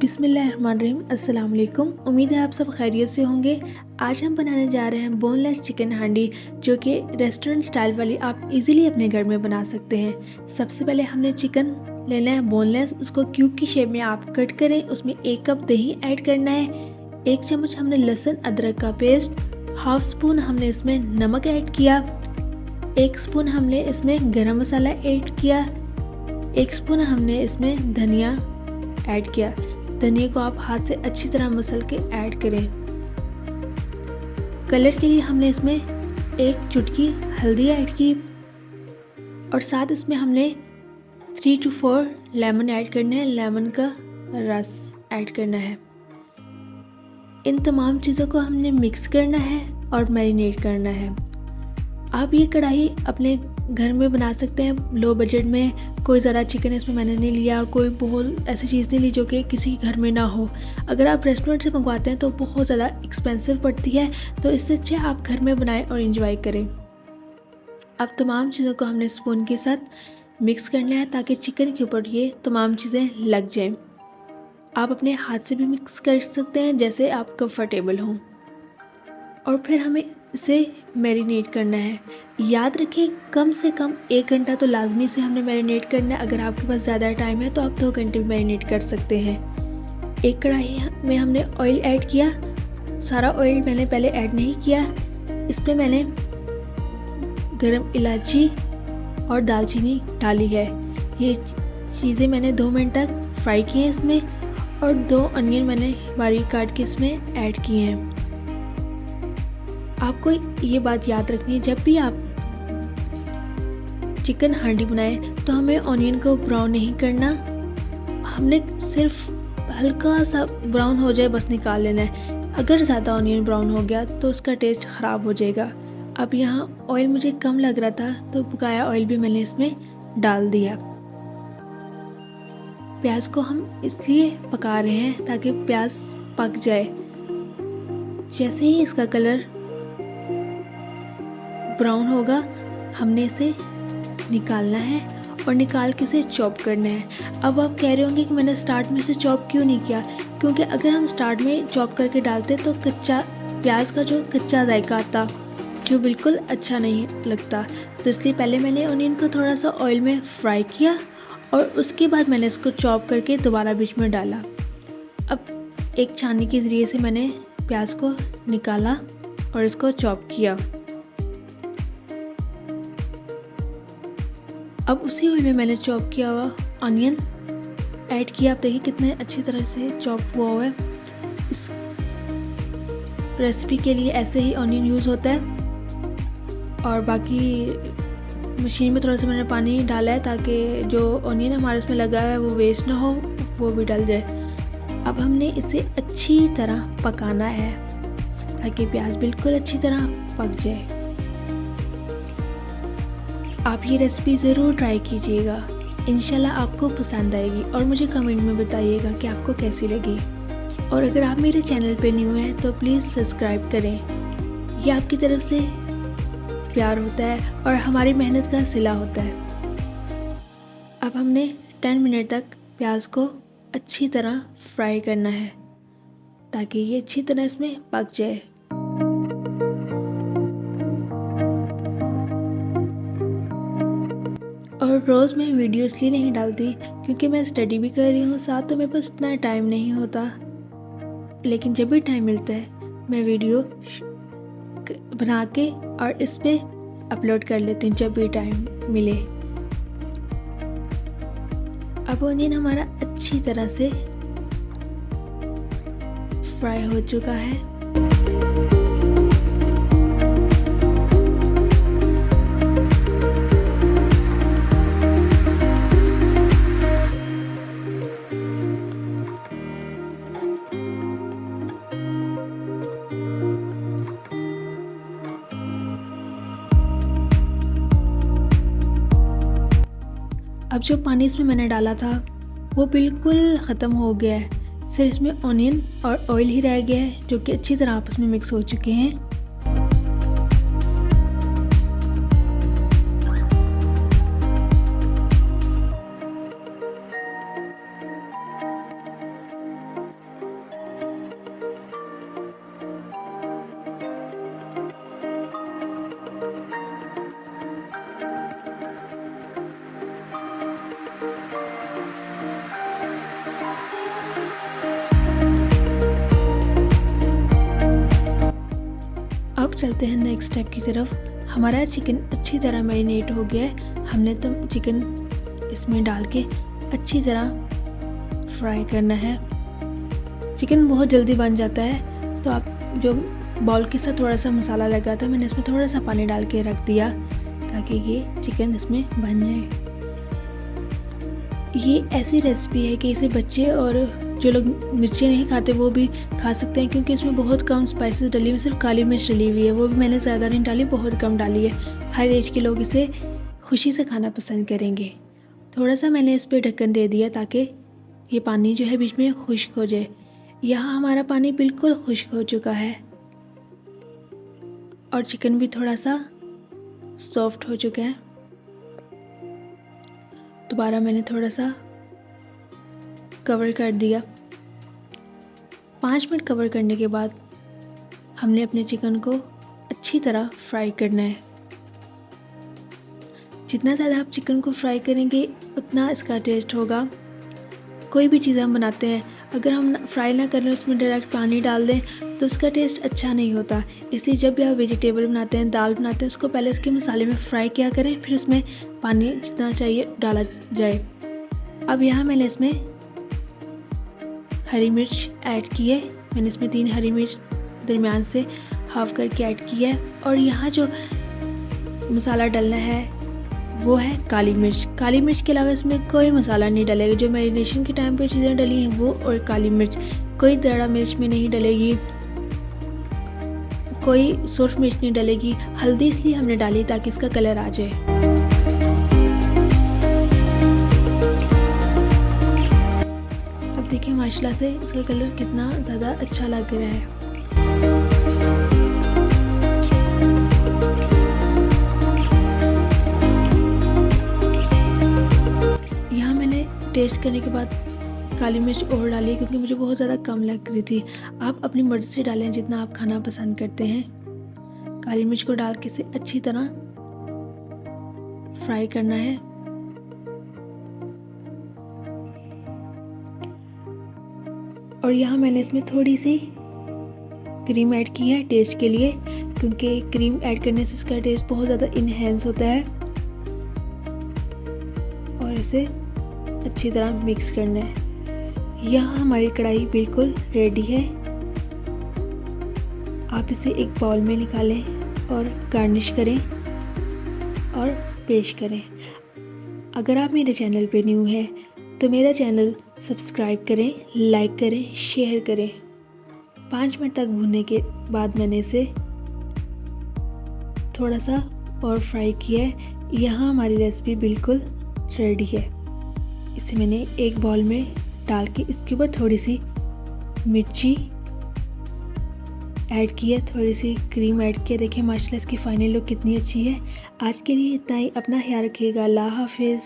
बिस्मिल्लाहिर्रहमानिर्रहीम। अस्सलाम वालेकुम। उम्मीद है आप सब खैरियत से होंगे। आज हम बनाने जा रहे हैं बोनलेस चिकन हांडी, जो कि रेस्टोरेंट स्टाइल वाली आप इजीली अपने घर में बना सकते हैं। सबसे पहले हमने चिकन लेना है बोनलेस, उसको क्यूब की शेप में आप कट करें। उसमें 1 कप दही ऐड करना है, 1 चम्मच हमने लहसुन अदरक का पेस्ट, हाफ स्पून हमने इसमें नमक ऐड किया, 1 स्पून हमने इसमें गरम मसाला ऐड किया, 1 स्पून हमने इसमें धनिया ऐड किया। धनिया को आप हाथ से अच्छी तरह मसल के ऐड करें। कलर के लिए हमने इसमें 1 चुटकी हल्दी ऐड की और साथ इसमें हमने 3 to 4 लेमन ऐड करना है, लेमन का रस ऐड करना है। इन तमाम चीज़ों को हमने मिक्स करना है और मैरिनेट करना है। आप ये कढ़ाई अपने घर में बना सकते हैं लो बजट में। कोई ज़्यादा चिकन इसमें मैंने नहीं लिया, कोई बहुत ऐसी चीज़ नहीं ली जो कि किसी के घर में ना हो। अगर आप रेस्टोरेंट से मंगवाते हैं तो बहुत ज़्यादा एक्सपेंसिव पड़ती है, तो इससे अच्छा आप घर में बनाएं और इंजॉय करें। अब तमाम चीज़ों को हमने स्पून के साथ मिक्स करना है ताकि चिकन के ऊपर ये तमाम चीज़ें लग जाएं। आप अपने हाथ से भी मिक्स कर सकते हैं जैसे आप कंफर्टेबल हों। और फिर हमें इसे मैरिनेट करना है। याद रखें कम से कम 1 घंटा तो लाजमी से हमने मैरिनेट करना है। अगर आपके पास ज़्यादा टाइम है तो आप 2 घंटे मैरिनेट कर सकते हैं। एक कढ़ाई में हमने ऑयल ऐड किया। सारा ऑयल मैंने पहले ऐड नहीं किया। इस पर मैंने गरम इलायची और दालचीनी डाली है। ये चीज़ें मैंने 2 मिनट तक फ्राई की हैं इसमें, और 2 अनियन मैंने बारीक काट के इसमें ऐड किए हैं। आपको ये बात याद रखनी है, जब भी आप चिकन हांडी बनाएं तो हमें ऑनियन को ब्राउन नहीं करना। हमने सिर्फ हल्का सा ब्राउन हो जाए बस निकाल लेना है। अगर ज़्यादा ऑनियन ब्राउन हो गया तो उसका टेस्ट ख़राब हो जाएगा। अब यहाँ ऑयल मुझे कम लग रहा था तो बकाया ऑयल भी मैंने इसमें डाल दिया। प्याज को हम इसलिए पका रहे हैं ताकि प्याज पक जाए। जैसे ही इसका कलर ब्राउन होगा हमने इसे निकालना है और निकाल के इसे चॉप करना है। अब आप कह रहे होंगे कि मैंने स्टार्ट में इसे चॉप क्यों नहीं किया, क्योंकि अगर हम स्टार्ट में चॉप करके डालते तो कच्चा प्याज का जो कच्चा जायका आता जो बिल्कुल अच्छा नहीं लगता। तो इसलिए पहले मैंने ऑनियन को थोड़ा सा ऑयल में फ्राई किया और उसके बाद मैंने इसको चॉप करके दोबारा बीच में डाला। अब एक छाननी के ज़रिए से मैंने प्याज को निकाला और इसको चॉप किया। अब उसी ऑयल में मैंने चॉप किया हुआ ऑनियन ऐड किया। आप देखिए कितने अच्छी तरह से चॉप हुआ है। इस रेसिपी के लिए ऐसे ही ऑनियन यूज़ होता है। और बाकी मशीन में थोड़ा सा मैंने पानी डाला है ताकि जो ऑनियन हमारे इसमें लगा है वो वेस्ट ना हो, वो भी डल जाए। अब हमने इसे अच्छी तरह पकाना है ताकि प्याज बिल्कुल अच्छी तरह पक जाए। आप ये रेसिपी ज़रूर ट्राई कीजिएगा, इंशाल्लाह आपको पसंद आएगी और मुझे कमेंट में बताइएगा कि आपको कैसी लगी। और अगर आप मेरे चैनल पे न्यू हैं तो प्लीज़ सब्सक्राइब करें। ये आपकी तरफ से प्यार होता है और हमारी मेहनत का सिला होता है। अब हमने 10 मिनट तक प्याज को अच्छी तरह फ्राई करना है ताकि ये अच्छी तरह इसमें पक जाए। और रोज़ मैं वीडियो इसलिए नहीं डालती क्योंकि मैं स्टडी भी कर रही हूँ साथ, तो मेरे पास इतना टाइम नहीं होता। लेकिन जब भी टाइम मिलता है मैं वीडियो बना के और इस पे अपलोड कर लेती हूँ जब भी टाइम मिले। अब ऑनियन हमारा अच्छी तरह से फ्राई हो चुका है। अब जो पानी इसमें मैंने डाला था वो बिल्कुल ख़त्म हो गया है। सिर्फ इसमें ऑनियन और ऑयल ही रह गया है जो कि अच्छी तरह आपस में मिक्स हो चुके हैं। चलते हैं नेक्स्ट स्टेप की तरफ। हमारा चिकन अच्छी तरह मैरिनेट हो गया है। हमने तो चिकन इसमें डाल के अच्छी तरह फ्राई करना है। चिकन बहुत जल्दी बन जाता है, तो आप जो बाउल के साथ थोड़ा सा मसाला लगा था, मैंने इसमें थोड़ा सा पानी डाल के रख दिया ताकि ये चिकन इसमें बन जाए। ये ऐसी रेसिपी है कि इसे बच्चे और जो लोग मिर्ची नहीं खाते वो भी खा सकते हैं, क्योंकि इसमें बहुत कम स्पाइसेस डली हुई, सिर्फ काली मिर्च डली हुई है, वो भी मैंने ज़्यादा नहीं डाली, बहुत कम डाली है। हर एज के लोग इसे खुशी से खाना पसंद करेंगे। थोड़ा सा मैंने इस पर ढक्कन दे दिया ताकि ये पानी जो है बीच में खुश्क हो जाए। यहाँ हमारा पानी बिल्कुल खुश्क हो चुका है और चिकन भी थोड़ा सा सॉफ्ट हो चुका है। दोबारा मैंने थोड़ा सा कवर कर दिया। 5 मिनट कवर करने के बाद हमने अपने चिकन को अच्छी तरह फ्राई करना है। जितना ज़्यादा आप चिकन को फ्राई करेंगे उतना इसका टेस्ट होगा। कोई भी चीज़ हम बनाते हैं, अगर हम फ्राई ना करें, उसमें डायरेक्ट पानी डाल दें तो उसका टेस्ट अच्छा नहीं होता। इसलिए जब भी आप वेजिटेबल बनाते हैं, दाल बनाते हैं, उसको पहले इसके मसाले में फ्राई किया करें, फिर उसमें पानी जितना चाहिए डाला जाए। अब यहाँ मैंने इसमें हरी मिर्च ऐड की है। मैंने इसमें 3 हरी मिर्च दरमियान से हाफ करके ऐड की है। और यहाँ जो मसाला डालना है वो है काली मिर्च। काली मिर्च के अलावा इसमें कोई मसाला नहीं डलेगा। जो मैरिनेशन के टाइम पे चीज़ें डली हैं वो और काली मिर्च, कोई दड़ा मिर्च में नहीं डलेगी, कोई सुर्ख मिर्च नहीं डलेगी। हल्दी इसलिए हमने डाली ताकि इसका कलर आ जाए। अब देखिए माशाल्लाह से इसका कलर कितना ज़्यादा अच्छा लग रहा है। यहाँ मैंने टेस्ट करने के बाद काली मिर्च और डाली क्योंकि मुझे बहुत ज़्यादा कम लग रही थी। आप अपनी मर्ज़ी से डालें जितना आप खाना पसंद करते हैं। काली मिर्च को डाल के इसे अच्छी तरह फ्राई करना है। और यहाँ मैंने इसमें थोड़ी सी क्रीम ऐड की है टेस्ट के लिए, क्योंकि क्रीम ऐड करने से इसका टेस्ट बहुत ज़्यादा इन्हेंस होता है। और इसे अच्छी तरह मिक्स करना है। यहाँ हमारी कढ़ाई बिल्कुल रेडी है। आप इसे एक बाउल में निकालें और गार्निश करें और पेश करें। अगर आप मेरे चैनल पे न्यू हैं तो मेरा चैनल सब्सक्राइब करें, लाइक करें, शेयर करें। 5 मिनट तक भूनने के बाद मैंने इसे थोड़ा सा और फ्राई किया है। यहाँ हमारी रेसिपी बिल्कुल रेडी है। इसे मैंने एक बाउल में डाल के इसके ऊपर थोड़ी सी मिर्ची ऐड की है, थोड़ी सी क्रीम ऐड किया। देखिए माशाल्लाह इसकी फाइनल लुक कितनी अच्छी है। आज के लिए इतना ही। अपना ख्याल रखिएगा। अल्लाह हाफिज़।